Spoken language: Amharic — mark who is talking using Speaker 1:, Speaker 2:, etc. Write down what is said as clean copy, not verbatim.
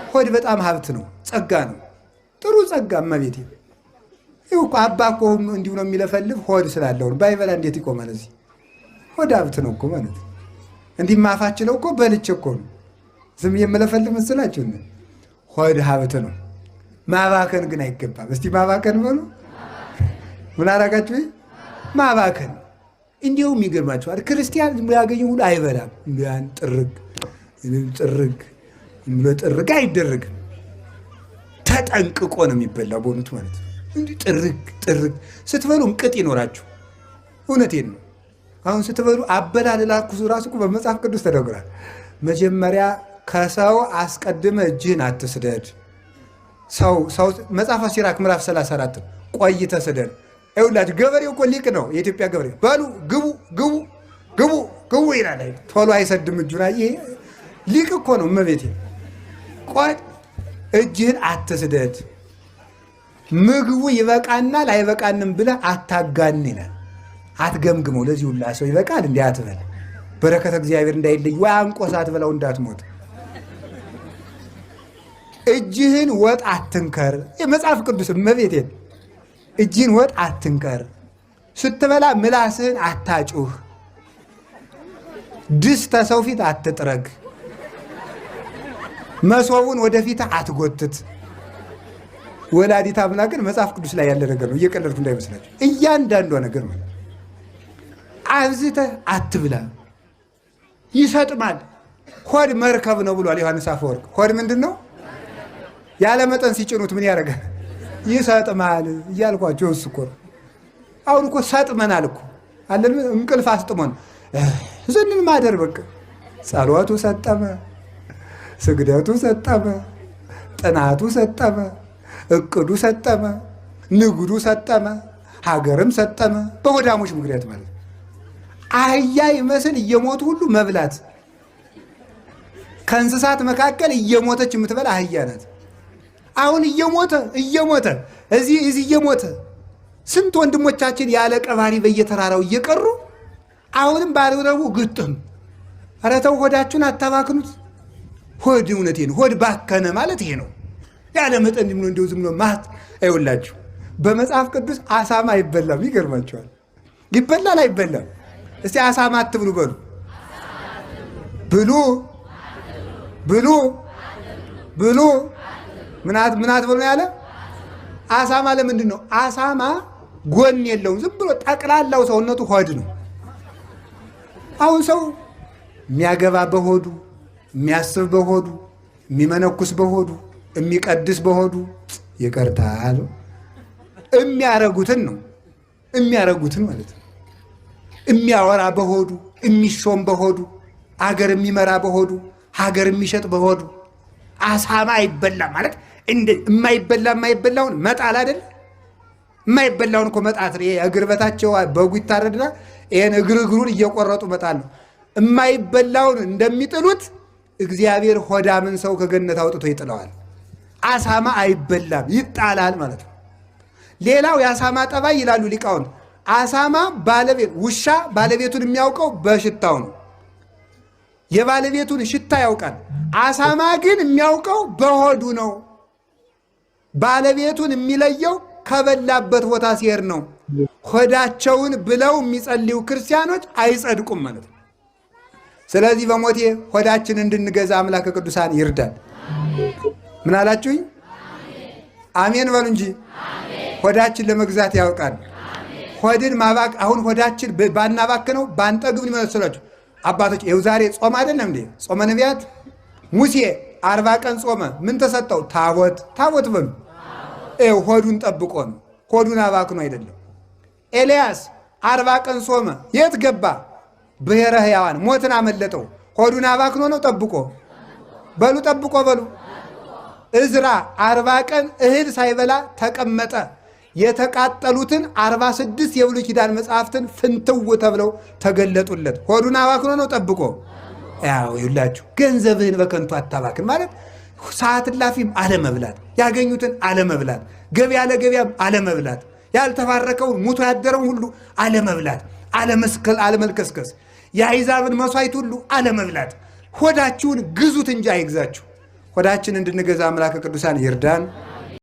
Speaker 1: ሆድ በጣም ሀብት ነው፣ ጸጋ ነው፣ ጥሩ ጸጋ። እመቤቴ ይኸው እኮ አባ እኮ እንዲሁ ነው የሚለፈልፍ ሆድ ስላለው ነው። ባይበላ እንዴት ይቆማል? እዚህ ሆድ ሀብት ነው እኮ ማለት ነው። እንዲህ ማፋችለው እኮ በልቼ እኮ ነው ዝም የምለፈልፍ መስላችሁ? ሆድ ሀብት ነው። ማባከን ግን አይገባም። እስቲ ማባከን በሉ። ምን አደረጋችሁ? ማባከን እንዲሁም ይገርማችኋል። ክርስቲያን ያገኘ ሁሉ አይበላም። ያን ጥርግ ጥርግ አይደረግም። ተጠንቅቆ ነው የሚበላው በእውነቱ ማለት ነው። እንዲህ ጥርግ ስትበሉም ቅጥ ይኖራችሁ። እውነቴን ነው። አሁን ስትበሉ አበላል ላኩሱ ራሱ በመጽሐፍ ቅዱስ ተደግሯል። መጀመሪያ ከሰው አስቀድመ እጅህን አትስደድ። ሰው መጽሐፈ ሲራክ ምዕራፍ 34 ቆይተ ስደድ። ይኸውላችሁ ገበሬው እኮ ሊቅ ነው። የኢትዮጵያ ገበሬ በሉ ግቡ ይላል። ቶሎ አይሰድም እጁን። ይሄ ሊቅ እኮ ነው። እመቤቴ ቆይ እጅህን አትስደድ፣ ምግቡ ይበቃናል አይበቃንም ብለህ አታጋን ይላል። አትገምግመው። ለዚህ ሁላ ሰው ይበቃል እንዲህ አትበል። በረከተ እግዚአብሔር እንዳይለይ ወይ አንቆስ አትበላው እንዳትሞት። እጅህን ወጥ አትንከር። የመጽሐፍ ቅዱስ እመቤቴን እጅህን ወጥ አትንከር። ስትበላ ምላስህን አታጩህ። ድስት ተሰው ፊት አትጥረግ። መሶቡን ወደፊት አትጎትት። ወላዲተ አምላክን መጽሐፍ ቅዱስ ላይ ያለ ነገር ነው። እየቀለድኩ እንዳይመስላችሁ። እያንዳንዷ ነገር ማለት አብዝተህ አትብላ፣ ይሰጥማል። ሆድ መርከብ ነው ብሏል ዮሐንስ አፈወርቅ። ሆድ ምንድን ነው? ያለ መጠን ሲጭኑት ምን ያደርጋል? ይሰጥማል እያልኳቸው እሱ እኮ ነው። አሁን እኮ ሰጥመናል እኮ አለን። እንቅልፍ አስጥሞን ዝንን ማደር በቃ። ጸሎቱ ሰጠመ፣ ስግደቱ ሰጠመ፣ ጥናቱ ሰጠመ፣ እቅዱ ሰጠመ፣ ንግዱ ሰጠመ፣ ሀገርም ሰጠመ። በሆዳሞች ምክንያት ማለት ነው። አህያ ይመስል እየሞቱ ሁሉ መብላት። ከእንስሳት መካከል እየሞተች የምትበላ አህያ ናት። አሁን እየሞተ እዚህ እየሞተ ስንት ወንድሞቻችን ያለ ቀባሪ በየተራራው እየቀሩ አሁንም ባልረቡ ግጥም። ኧረ ተው ሆዳችሁን አታባክኑት። ሆድ እውነቴን ሆድ ባከነ ማለት ይሄ ነው። ያለ መጠን እንዲሁ ዝም ብሎ ማት አይውላችሁ። በመጽሐፍ ቅዱስ አሳማ አይበላም። ይገርማችኋል። ይበላል አይበላም? እስቲ አሳማ አትብሉ በሉ። ብሉ ምን አትበሉ ያለ? አሳማ ለምንድን ነው? አሳማ ጎን የለውም። ዝም ብሎ ጠቅላላው ሰውነቱ ሆድ ነው። አሁን ሰው የሚያገባ በሆዱ፣ የሚያስብ በሆዱ፣ የሚመነኩስ በሆዱ፣ የሚቀድስ በሆዱ ይቀርታል። የሚያረጉትን ነው የሚያረጉትን ማለት ነው። የሚያወራ በሆዱ፣ የሚሾም በሆዱ፣ አገር የሚመራ በሆዱ፣ ሀገር የሚሸጥ በሆዱ። አሳማ አይበላም ማለት የማይበላውን መጣል አይደል? የማይበላውን እኮ መጣት ነው። እግር በታቸው በጉ ይታረድና ይህን እግሩን እየቆረጡ መጣል ነው። የማይበላውን እንደሚጥሉት እግዚአብሔር ሆዳምን ሰው ከገነት አውጥቶ ይጥለዋል። አሳማ አይበላም፣ ይጣላል ማለት ነው። ሌላው የአሳማ ጠባይ ይላሉ ሊቃውንት፣ አሳማ ውሻ ባለቤቱን የሚያውቀው በሽታው ነው። የባለቤቱን ሽታ ያውቃል። አሳማ ግን የሚያውቀው በሆዱ ነው። ባለቤቱን የሚለየው ከበላበት ቦታ ሲሄድ ነው። ሆዳቸውን ብለው የሚጸልዩ ክርስቲያኖች አይጸድቁም ማለት ነው። ስለዚህ በሞቴ ሆዳችን እንድንገዛ አምላከ ቅዱሳን ይርዳል። ምን አላችሁኝ? አሜን በሉ እንጂ። ሆዳችን ለመግዛት ያውቃል። ሆድን ማባክ አሁን ሆዳችን ባናባክነው ባንጠግብ ይመስላችሁ አባቶች። ይኸው ዛሬ ጾም አይደለም እንዴ? ጾመ ነቢያት ሙሴ 40 ቀን ጾመ። ምን ተሰጠው? ታቦት በሉ። ይኸው ሆዱን ጠብቆ ነው። ሆዱን አባክኖ አይደለም። ኤልያስ 40 ቀን ጾመ። የት ገባ? ብሔረ ሕያዋን ሞትን አመለጠው። ሆዱን አባክኖ ነው? ጠብቆ በሉ። እዝራ 40 ቀን እህል ሳይበላ ተቀመጠ። የተቃጠሉትን 46 የብሉይ ኪዳን መጽሐፍትን ፍንትው ተብለው ተገለጡለት። ሆዱን አባክኖ ነው? ጠብቆ። ያው ይላችሁ ገንዘብህን በከንቱ አታባክን ማለት ሰዓት እላፊም አለመብላት፣ ያገኙትን አለመብላት፣ ገበያ ለገበያም አለመብላት፣ ያልተባረከውን ሙቶ ያደረውን ሁሉ አለመብላት፣ አለመልከስከስ፣ የአሕዛብን መሥዋዕት ሁሉ አለመብላት። ሆዳችሁን ግዙት እንጂ አይግዛችሁ። ሆዳችን እንድንገዛ አምላከ ቅዱሳን ይርዳን።